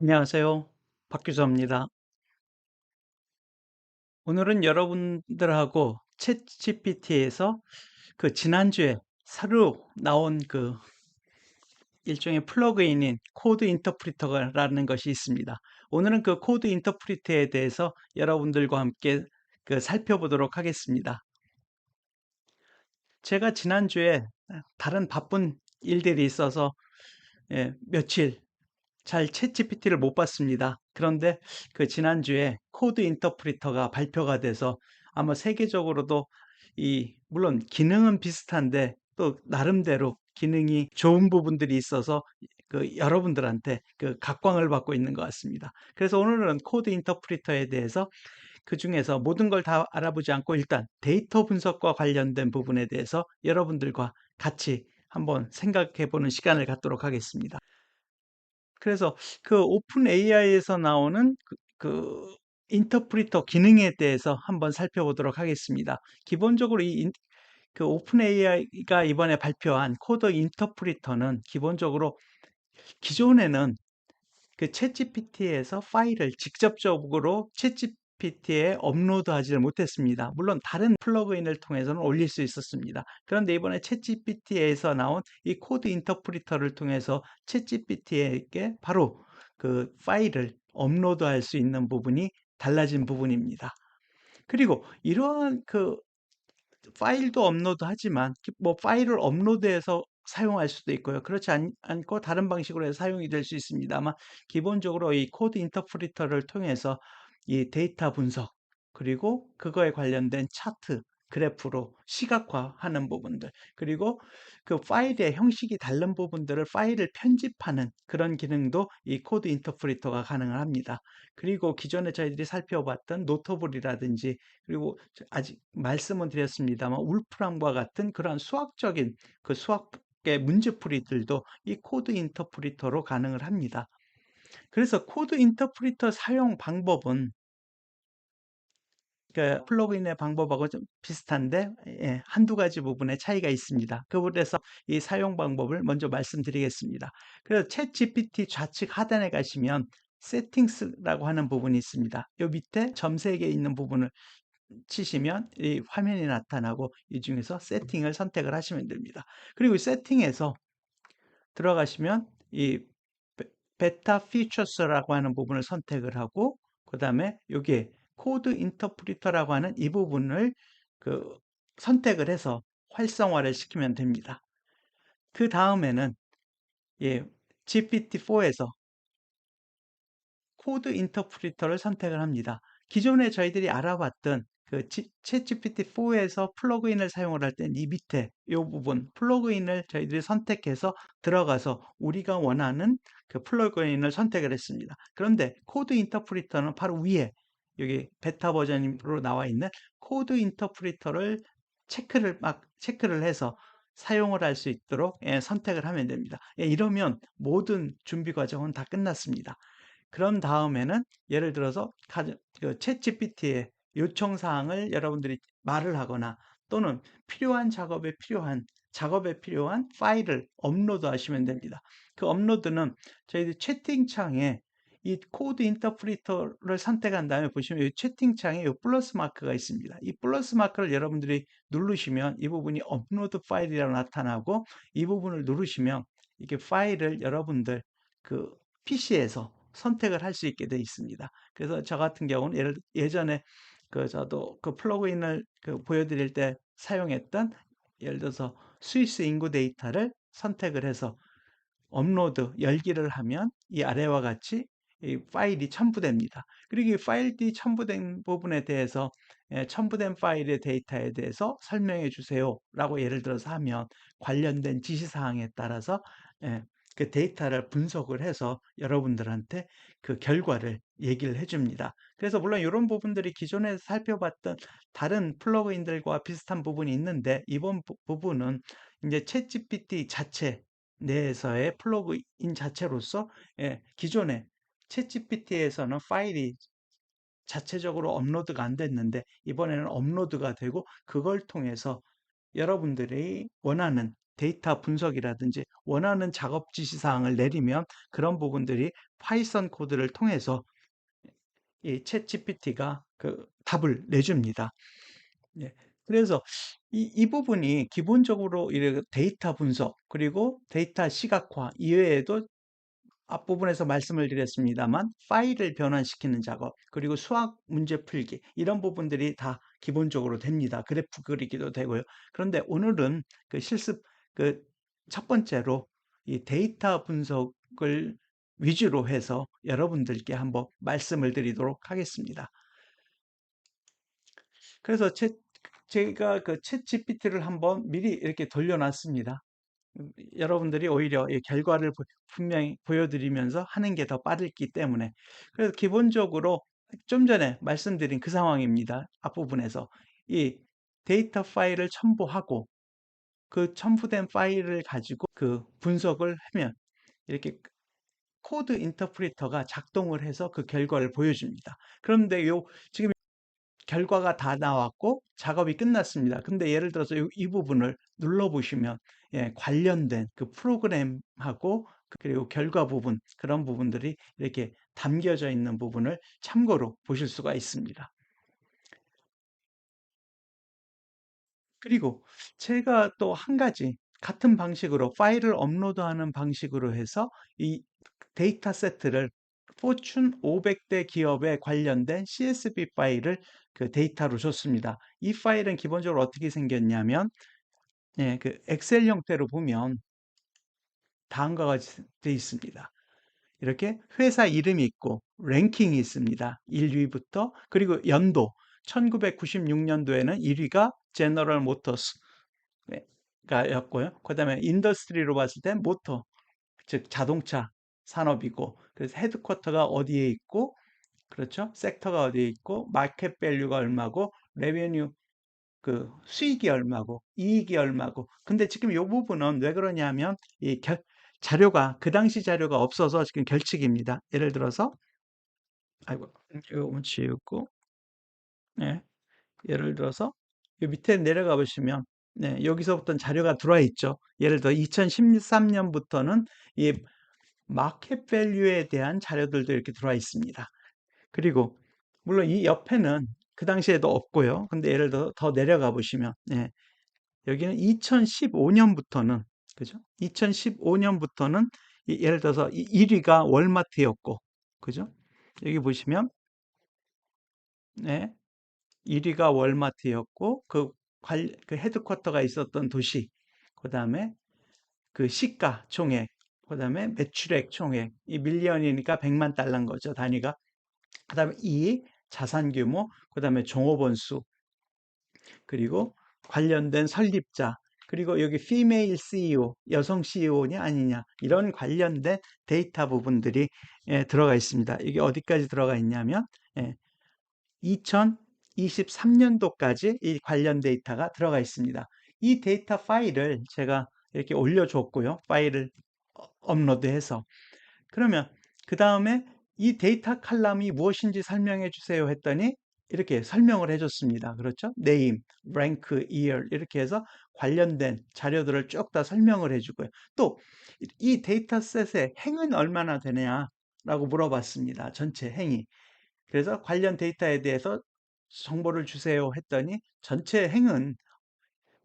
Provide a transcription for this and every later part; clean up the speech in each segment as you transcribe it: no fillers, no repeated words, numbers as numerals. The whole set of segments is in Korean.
안녕하세요. 박규서입니다. 오늘은 여러분들하고 챗GPT에서 그 지난주에 새로 나온 그 일종의 플러그인인 코드 인터프리터라는 것이 있습니다. 오늘은 그 코드 인터프리터에 대해서 여러분들과 함께 살펴보도록 하겠습니다. 제가 지난주에 다른 바쁜 일들이 있어서 며칠 잘 챗GPT를 못 봤습니다. 그런데 그 지난주에 코드 인터프리터가 발표가 돼서 아마 세계적으로도 물론 기능은 비슷한데 또 나름대로 기능이 좋은 부분들이 있어서 그 여러분들한테 그 각광을 받고 있는 것 같습니다. 그래서 오늘은 코드 인터프리터에 대해서 그 중에서 모든 걸 다 알아보지 않고 일단 데이터 분석과 관련된 부분에 대해서 여러분들과 같이 한번 생각해 보는 시간을 갖도록 하겠습니다. 그래서 그 오픈 AI에서 나오는 인터프리터 기능에 대해서 한번 살펴보도록 하겠습니다. 기본적으로 그 오픈 AI가 이번에 발표한 코드 인터프리터는 기본적으로 기존에는 그 챗GPT에서 파일을 직접적으로 챗GPT에 업로드하지를 못했습니다. 물론 다른 플러그인을 통해서는 올릴 수 있었습니다. 그런데 이번에 챗GPT에서 나온 이 코드 인터프리터를 통해서 챗GPT에게 바로 그 파일을 업로드할 수 있는 부분이 달라진 부분입니다. 그리고 이러한 그 파일도 업로드하지만 뭐 파일을 업로드해서 사용할 수도 있고요. 그렇지 않고 다른 방식으로 해서 사용이 될 수 있습니다만 기본적으로 이 코드 인터프리터를 통해서 이 데이터 분석 그리고 그거에 관련된 차트, 그래프로 시각화하는 부분들 그리고 그 파일의 형식이 다른 부분들을 파일을 편집하는 그런 기능도 이 코드 인터프리터가 가능을 합니다. 그리고 기존에 저희들이 살펴봤던 노터블이라든지 그리고 아직 말씀은 드렸습니다만 울프람과 같은 그러한 수학적인 그 수학의 문제풀이들도 이 코드 인터프리터로 가능을 합니다. 그래서 코드 인터프리터 사용 방법은 그 플러그인의 방법하고 좀 비슷한데 한두 가지 부분에 차이가 있습니다. 그 부분에서 이 사용 방법을 먼저 말씀드리겠습니다. 그래서 챗GPT 좌측 하단에 가시면 세팅스라고 하는 부분이 있습니다. 요 밑에 점 3개 있는 부분을 치시면 이 화면이 나타나고 이 중에서 세팅을 선택을 하시면 됩니다. 그리고 세팅에서 들어가시면 이 베타 피처스라고 하는 부분을 선택을 하고 그다음에 여기에 코드 인터프리터라고 하는 이 부분을 그 선택을 해서 활성화를 시키면 됩니다. 그 다음에는 GPT-4에서 코드 인터프리터를 선택을 합니다. 기존에 저희들이 알아봤던 그 챗GPT-4에서 플러그인을 사용을 할 땐 이 밑에 이 부분 플러그인을 저희들이 선택해서 들어가서 우리가 원하는 그 플러그인을 선택을 했습니다. 그런데 코드 인터프리터는 바로 위에 여기 베타 버전으로 나와 있는 코드 인터프리터를 체크를 해서 사용을 할 수 있도록 선택을 하면 됩니다. 이러면 모든 준비 과정은 다 끝났습니다. 그런 다음에는 예를 들어서 챗GPT의 요청 사항을 여러분들이 말을 하거나 또는 작업에 필요한 파일을 업로드 하시면 됩니다. 그 업로드는 저희들 채팅창에 이 코드 인터프리터를 선택한 다음에 보시면 이 채팅창에 이 플러스 마크가 있습니다. 이 플러스 마크를 여러분들이 누르시면 이 부분이 업로드 파일이라고 나타나고 이 부분을 누르시면 이게 파일을 여러분들 그 PC에서 선택을 할 수 있게 되어 있습니다. 그래서 저 같은 경우는 예전에 저도 그 플러그인을 보여드릴 때 사용했던 예를 들어서 스위스 인구 데이터를 선택을 해서 업로드 열기를 하면 이 아래와 같이 이 파일이 첨부됩니다. 그리고 이 파일이 첨부된 부분에 대해서 첨부된 파일의 데이터에 대해서 설명해 주세요라고 예를 들어서 하면 관련된 지시사항에 따라서 그 데이터를 분석을 해서 여러분들한테 그 결과를 얘기를 해줍니다. 그래서 물론 이런 부분들이 기존에 살펴봤던 다른 플러그인들과 비슷한 부분이 있는데 이번 부분은 이제 챗GPT 자체 내에서의 플러그인 자체로서 기존에 챗GPT에서는 파일이 자체적으로 업로드가 안 됐는데 이번에는 업로드가 되고 그걸 통해서 여러분들이 원하는 데이터 분석이라든지 원하는 작업 지시사항을 내리면 그런 부분들이 파이썬 코드를 통해서 이 챗 GPT가 그 답을 내줍니다. 예. 그래서 이 부분이 기본적으로 이 데이터 분석 그리고 데이터 시각화 이외에도 앞부분에서 말씀을 드렸습니다만 파일을 변환시키는 작업 그리고 수학 문제 풀기 이런 부분들이 다 기본적으로 됩니다. 그래프 그리기도 되고요. 그런데 오늘은 그 실습 그 첫 번째로 이 데이터 분석을 위주로 해서 여러분들께 한번 말씀을 드리도록 하겠습니다. 그래서 제가 그 챗 GPT를 한번 미리 이렇게 돌려놨습니다. 여러분들이 오히려 이 결과를 분명히 보여드리면서 하는 게 더 빠르기 때문에. 그래서 기본적으로 좀 전에 말씀드린 그 상황입니다. 앞부분에서. 이 데이터 파일을 첨부하고 그 첨부된 파일을 가지고 그 분석을 하면 이렇게 코드 인터프리터가 작동을 해서 그 결과를 보여줍니다. 그런데 지금 결과가 다 나왔고 작업이 끝났습니다. 근데 예를 들어서 이 부분을 눌러보시면 예, 관련된 그 프로그램하고 그리고 결과 부분 그런 부분들이 이렇게 담겨져 있는 부분을 참고로 보실 수가 있습니다. 그리고 제가 또 한 가지 같은 방식으로 파일을 업로드하는 방식으로 해서 이 데이터 세트를 포춘 500대 기업에 관련된 CSV 파일을 그 데이터로 줬습니다. 이 파일은 기본적으로 어떻게 생겼냐면 예, 그 엑셀 형태로 보면 다음과 같이 되어 있습니다. 이렇게 회사 이름이 있고 랭킹이 있습니다. 1위부터 그리고 연도 1996년도에는 1위가 제너럴 모터스가 였고요. 그다음에 인더스트리로 봤을 때 모터 즉 자동차 산업이고 그래서 헤드쿼터가 어디에 있고 그렇죠? 섹터가 어디에 있고 마켓 밸류가 얼마고 레베뉴 그 수익이 얼마고 이익이 얼마고 근데 지금 이 부분은 왜 그러냐면 자료가 그 당시 자료가 없어서 지금 결칙입니다. 예를 들어서 아이고 이거 지우고 네, 예를 들어서 이 밑에 내려가 보시면 네, 여기서부터 자료가 들어와 있죠. 예를 들어 2013년부터는 이 마켓 밸류에 대한 자료들도 이렇게 들어와 있습니다. 그리고 물론 이 옆에는 그 당시에도 없고요. 근데 예를 들어 더 내려가 보시면 예, 여기는 2015년부터는 그죠? 2015년부터는 예를 들어서 1위가 월마트였고 그죠? 여기 보시면 네, 1위가 월마트였고 그 헤드쿼터가 있었던 도시 그다음에 그 시가 총액 그다음에 매출액 총액 이 밀리언이니까 100만 달러인 거죠 단위가 그다음에 이익 자산 규모 그다음에 종업원 수 그리고 관련된 설립자, 그리고 여기 female CEO, 여성 CEO냐 아니냐 이런 관련된 데이터 부분들이 들어가 있습니다. 이게 어디까지 들어가 있냐면 2023년도까지 이 관련 데이터가 들어가 있습니다. 이 데이터 파일을 제가 이렇게 올려줬고요. 파일을 업로드해서 그러면 그 다음에 이 데이터 칼럼이 무엇인지 설명해 주세요 했더니 이렇게 설명을 해줬습니다. 그렇죠? name, rank, year 이렇게 해서 관련된 자료들을 쭉 다 설명을 해주고요. 또 이 데이터셋의 행은 얼마나 되냐라고 물어봤습니다. 전체 행이. 그래서 관련 데이터에 대해서 정보를 주세요 했더니 전체 행은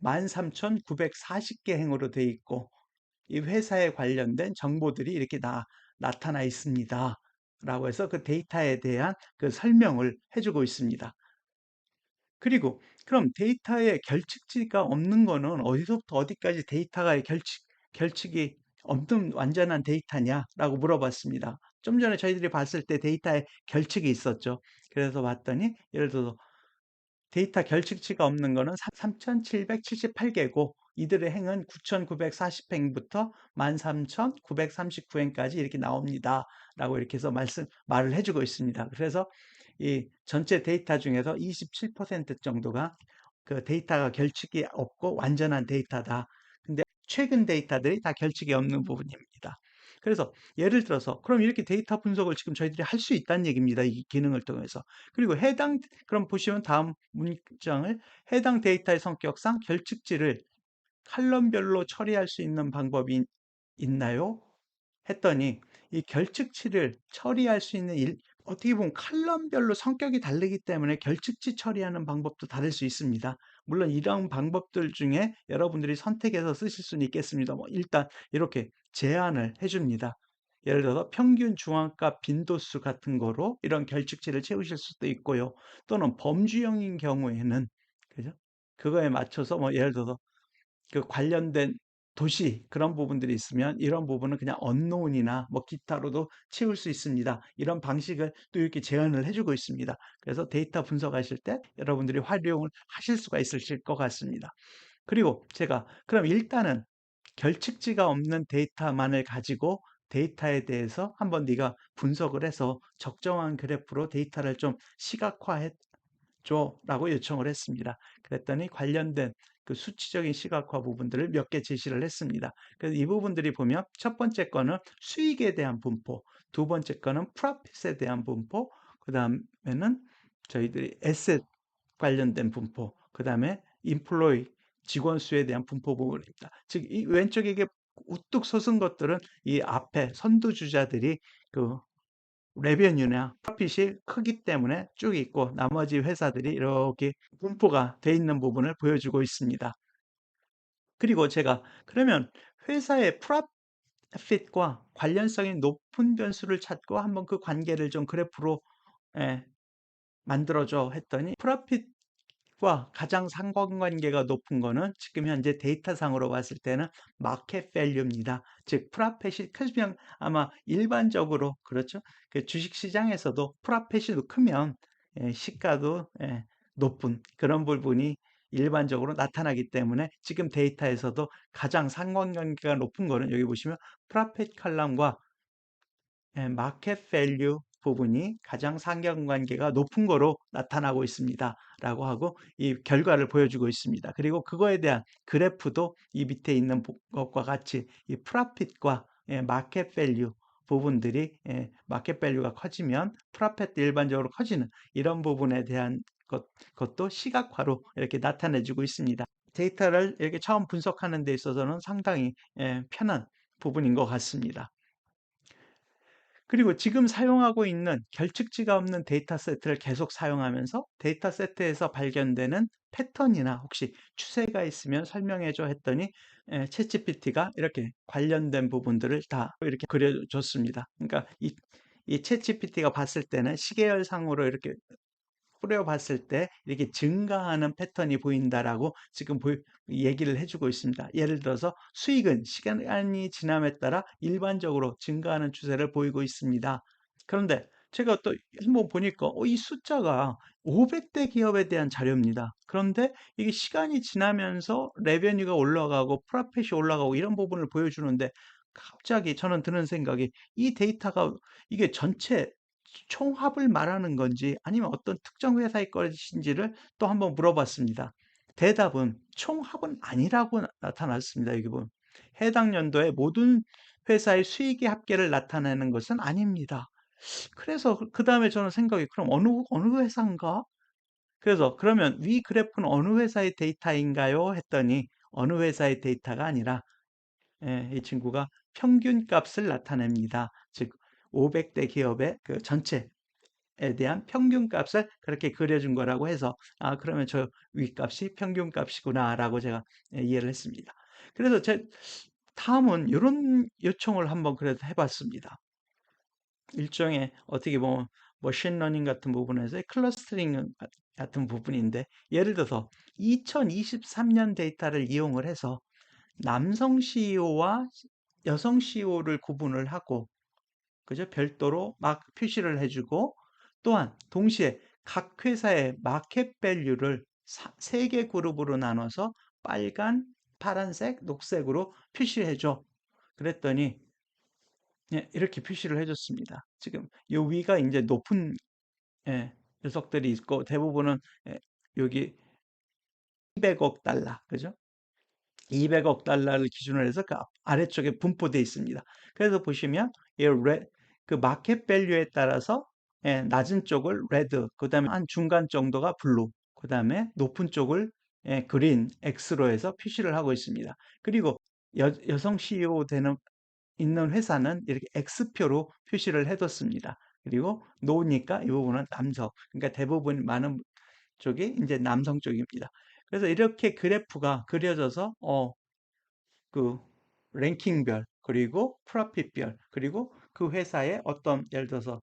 13,940개 행으로 되어 있고 이 회사에 관련된 정보들이 이렇게 나타나 있습니다. 라고 해서 그 데이터에 대한 그 설명을 해주고 있습니다. 그리고 그럼 데이터에 결칙지가 없는 거는 어디서부터 어디까지 데이터가 결칙이 없는 완전한 데이터냐라고 물어봤습니다. 좀 전에 저희들이 봤을 때 데이터에 결칙이 있었죠. 그래서 봤더니 예를 들어서 데이터 결칙치가 없는 거는 3,778개고 이들의 행은 9,940행부터 13,939행까지 이렇게 나옵니다. 라고 이렇게 해서 말을 해주고 있습니다. 그래서 이 전체 데이터 중에서 27% 정도가 그 데이터가 결칙이 없고 완전한 데이터다. 근데 최근 데이터들이 다 결칙이 없는 부분입니다. 그래서 예를 들어서 그럼 이렇게 데이터 분석을 지금 저희들이 할 수 있다는 얘기입니다. 이 기능을 통해서. 그리고 그럼 보시면 다음 문장을 해당 데이터의 성격상 결측지를 칼럼별로 처리할 수 있는 방법이 있나요? 했더니 이 결측치를 처리할 수 있는 어떻게 보면 칼럼별로 성격이 다르기 때문에 결측치 처리하는 방법도 다를 수 있습니다. 물론 이런 방법들 중에 여러분들이 선택해서 쓰실 수는 있겠습니다. 뭐 일단 이렇게 제안을 해줍니다. 예를 들어서 평균 중앙값 빈도수 같은 거로 이런 결측치를 채우실 수도 있고요. 또는 범주형인 경우에는 그죠? 그거에 맞춰서 뭐 예를 들어서 그 관련된 도시 그런 부분들이 있으면 이런 부분은 그냥 언노운이나 뭐 기타로도 채울 수 있습니다. 이런 방식을 또 이렇게 제안을 해주고 있습니다. 그래서 데이터 분석하실 때 여러분들이 활용을 하실 수가 있으실 것 같습니다. 그리고 제가 그럼 일단은 결측지가 없는 데이터만을 가지고 데이터에 대해서 한번 네가 분석을 해서 적정한 그래프로 데이터를 좀 시각화해 줘라고 요청을 했습니다. 그랬더니 관련된 그 수치적인 시각화 부분들을 몇 개 제시를 했습니다. 그래서 이 부분들이 보면 첫 번째 거는 수익에 대한 분포, 두 번째 거는 프로핏에 대한 분포, 그 다음에는 저희들이 에셋 관련된 분포, 그 다음에 인플로이 직원 수에 대한 분포 부분입니다. 즉, 이 왼쪽에 이게 우뚝 솟은 것들은 이 앞에 선두주자들이 그 레베뉴나 프로핏이 크기 때문에 쭉 있고 나머지 회사들이 이렇게 분포가 돼 있는 부분을 보여주고 있습니다. 그리고 제가 그러면 회사의 프로핏과 관련성이 높은 변수를 찾고 한번 그 관계를 좀 그래프로 예, 만들어줘 했더니 프로핏과 가장 상관관계가 높은 거는 지금 현재 데이터상으로 봤을 때는 마켓 밸류입니다. 즉 프로핏이 크면 아마 일반적으로 그렇죠. 그 주식 시장에서도 프로핏이 크면 시가도 높은 그런 부분이 일반적으로 나타나기 때문에 지금 데이터에서도 가장 상관관계가 높은 거는 여기 보시면 프로핏 칼럼과 마켓 밸류 부분이 가장 상관관계가 높은 거로 나타나고 있습니다. 라고 하고 이 결과를 보여주고 있습니다. 그리고 그거에 대한 그래프도 이 밑에 있는 것과 같이 이 프로핏과 마켓 밸류 부분들이 마켓 밸류가 커지면 프로핏도 일반적으로 커지는 이런 부분에 대한 것도 시각화로 이렇게 나타내 주고 있습니다. 데이터를 이렇게 처음 분석하는 데 있어서는 상당히 편한 부분인 것 같습니다. 그리고 지금 사용하고 있는 결측지가 없는 데이터 세트를 계속 사용하면서 데이터 세트에서 발견되는 패턴이나 혹시 추세가 있으면 설명해 줘 했더니 챗GPT가 이렇게 관련된 부분들을 다 이렇게 그려줬습니다. 그러니까 이 챗GPT가 봤을 때는 시계열상으로 이렇게 뿌려봤을 때 이렇게 증가하는 패턴이 보인다라고 지금 얘기를 해주고 있습니다. 예를 들어서 수익은 시간이 지남에 따라 일반적으로 증가하는 추세를 보이고 있습니다. 그런데 제가 또 한번 보니까 이 숫자가 500대 기업에 대한 자료입니다. 그런데 이게 시간이 지나면서 레베뉴가 올라가고 프로핏이 올라가고 이런 부분을 보여주는데 갑자기 저는 드는 생각이 이 데이터가 이게 전체 총합을 말하는 건지 아니면 어떤 특정 회사의 것인지를 또 한번 물어봤습니다. 대답은 총합은 아니라고 나타났습니다. 여기 보면 해당 연도의 모든 회사의 수익의 합계를 나타내는 것은 아닙니다. 그래서 그 다음에 저는 생각이 그럼 어느 회사인가? 그래서 그러면 위 그래프는 어느 회사의 데이터인가요? 했더니 어느 회사의 데이터가 아니라 이 친구가 평균값을 나타냅니다. 즉 500대 기업의 그 전체에 대한 평균값을 그렇게 그려준 거라고 해서 그러면 저 윗값이 평균값이구나라고 제가 이해를 했습니다. 그래서 다음은 이런 요청을 한번 그래도 해봤습니다. 일종의 어떻게 보면 머신러닝 같은 부분에서의 클러스터링 같은 부분인데 예를 들어서 2023년 데이터를 이용을 해서 남성 CEO와 여성 CEO를 구분을 하고 그죠? 별도로 막 표시를 해주고 또한 동시에 각 회사의 마켓 밸류를 세 개 그룹으로 나눠서 빨간, 파란색, 녹색으로 표시해줘. 그랬더니 이렇게 표시를 해줬습니다. 지금 요 위가 이제 높은 녀석들이 있고 대부분은 여기 200억 달러, 그죠? 200억 달러를 기준으로 해서 그 아래쪽에 분포되어 있습니다. 그래서 보시면 그 마켓 밸류에 따라서 낮은 쪽을 레드, 그다음에 한 중간 정도가 블루, 그다음에 높은 쪽을 그린, X로 해서 표시를 하고 있습니다. 그리고 여성 CEO 되는 있는 회사는 이렇게 X표로 표시를 해뒀습니다. 그리고 노니까 이 부분은 남성, 그러니까 대부분 많은 쪽이 이제 남성 쪽입니다. 그래서 이렇게 그래프가 그려져서 그 랭킹별, 그리고 프로핏별, 그리고 그 회사의 어떤 예를 들어서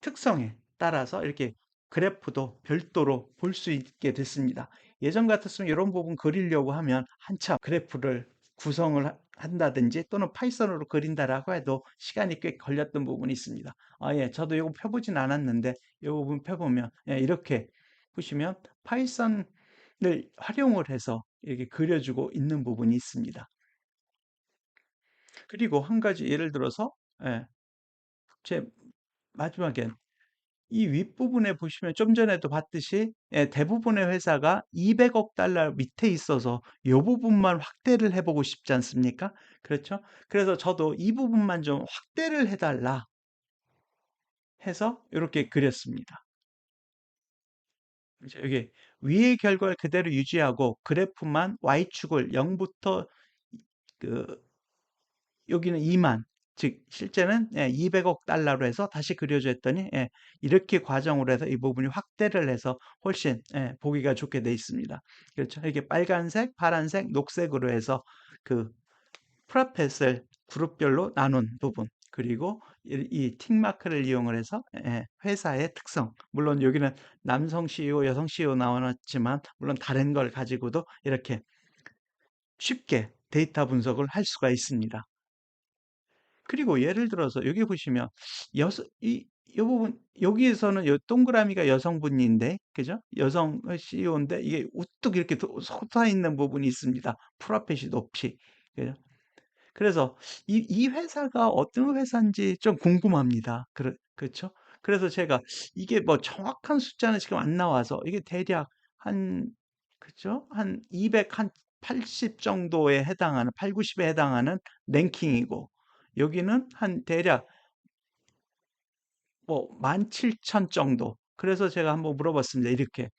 특성에 따라서 이렇게 그래프도 별도로 볼 수 있게 됐습니다. 예전 같았으면 이런 부분 그리려고 하면 한참 그래프를 구성을 한다든지 또는 파이썬으로 그린다라고 해도 시간이 꽤 걸렸던 부분이 있습니다. 예, 저도 이거 펴보진 않았는데 이 부분 펴보면 이렇게 보시면 파이썬을 활용을 해서 이렇게 그려주고 있는 부분이 있습니다. 그리고 한 가지 예를 들어서 예, 제 마지막에 이 윗부분에 보시면 좀 전에도 봤듯이 대부분의 회사가 200억 달러 밑에 있어서 이 부분만 확대를 해보고 싶지 않습니까? 그렇죠? 그래서 저도 이 부분만 좀 확대를 해달라 해서 이렇게 그렸습니다. 그렇죠? 여기 위의 결과를 그대로 유지하고 그래프만 Y축을 0부터 그 여기는 2만, 즉 실제는 200억 달러로 해서 다시 그려줘 했더니 이렇게 과정으로 해서 이 부분이 확대를 해서 훨씬 보기가 좋게 돼 있습니다. 그렇죠. 이렇게 빨간색, 파란색, 녹색으로 해서 그 프로펫을 그룹별로 나눈 부분, 그리고 이 틱마크를 이용을 해서 회사의 특성, 물론 여기는 남성 CEO, 여성 CEO 나왔지만 물론 다른 걸 가지고도 이렇게 쉽게 데이터 분석을 할 수가 있습니다. 그리고 예를 들어서 여기 보시면 이 부분 여기에서는 요 동그라미가 여성분인데 그죠? 여성 CEO인데 이게 우뚝 이렇게 솟아 있는 부분이 있습니다. 프라펫이 높이. 그죠? 그래서 이 회사가 어떤 회사인지 좀 궁금합니다. 그렇죠? 그래서 제가 이게 뭐 정확한 숫자는 지금 안 나와서 이게 대략 한 그죠? 한 200, 한 80 정도에 해당하는 8, 90에 해당하는 랭킹이고 여기는 한 대략 뭐 17,000 정도. 그래서 제가 한번 물어봤습니다. 이렇게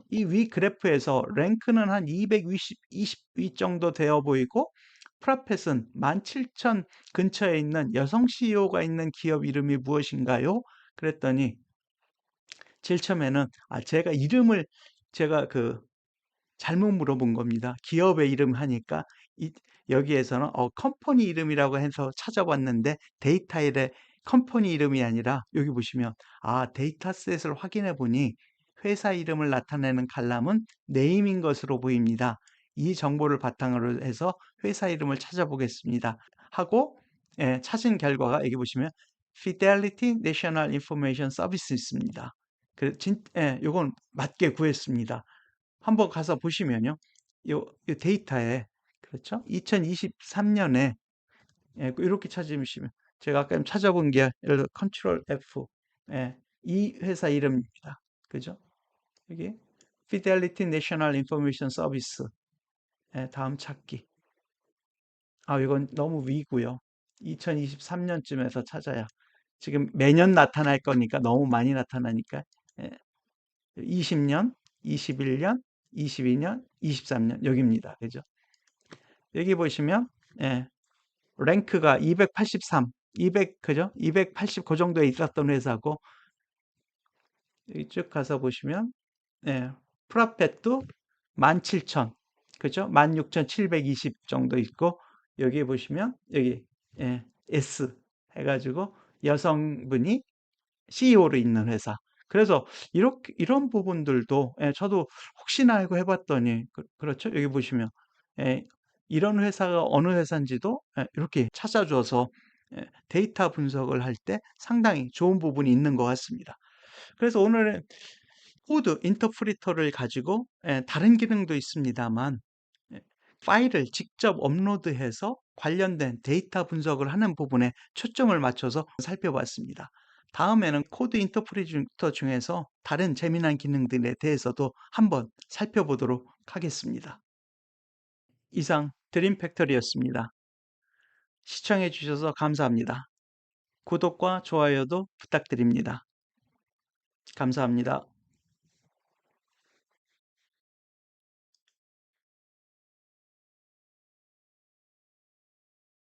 이 위 그래프에서 랭크는 한 220위 정도 되어 보이고 프라펫은 17,000 근처에 있는 여성 CEO가 있는 기업 이름이 무엇인가요? 그랬더니 제일 처음에는 제가 이름을 제가 잘못 물어본 겁니다. 기업의 이름 하니까 여기에서는 컴퍼니 이름이라고 해서 찾아봤는데 데이터에 컴퍼니 이름이 아니라 여기 보시면 데이터셋을 확인해 보니 회사 이름을 나타내는 칼럼은 네임인 것으로 보입니다. 이 정보를 바탕으로 해서 회사 이름을 찾아보겠습니다. 하고 찾은 결과가 여기 보시면 Fidelity National Information Service 있습니다. 요건 맞게 구했습니다. 한번 가서 보시면요. 요 데이터에 그렇죠? 2023년에 이렇게 찾으시면 제가 아까 찾아본 게 예를 들어 컨트롤 F 이 회사 이름입니다. 그죠? 여기 Fidelity National Information Service 다음 찾기. 이건 너무 위고요. 2023년쯤에서 찾아야 지금 매년 나타날 거니까 너무 많이 나타나니까 20년, 21년, 22년, 23년 여기입니다. 그죠? 여기 보시면 랭크가 283, 200 그죠? 280 그 정도에 있었던 회사고 여기 쭉 가서 보시면 프라펫도 17,000 그죠? 16,720 정도 있고 여기 보시면 여기 S 해가지고 여성분이 CEO로 있는 회사. 그래서 이런 부분들도 저도 혹시나 알고 해봤더니 그렇죠? 여기 보시면 예, 이런 회사가 어느 회사인지도 이렇게 찾아줘서 데이터 분석을 할 때 상당히 좋은 부분이 있는 것 같습니다. 그래서 오늘은 코드 인터프리터를 가지고 다른 기능도 있습니다만 예, 파일을 직접 업로드해서 관련된 데이터 분석을 하는 부분에 초점을 맞춰서 살펴봤습니다. 다음에는 코드 인터프리터 중에서 다른 재미난 기능들에 대해서도 한번 살펴보도록 하겠습니다. 이상 드림 팩토리였습니다. 시청해 주셔서 감사합니다. 구독과 좋아요도 부탁드립니다. 감사합니다.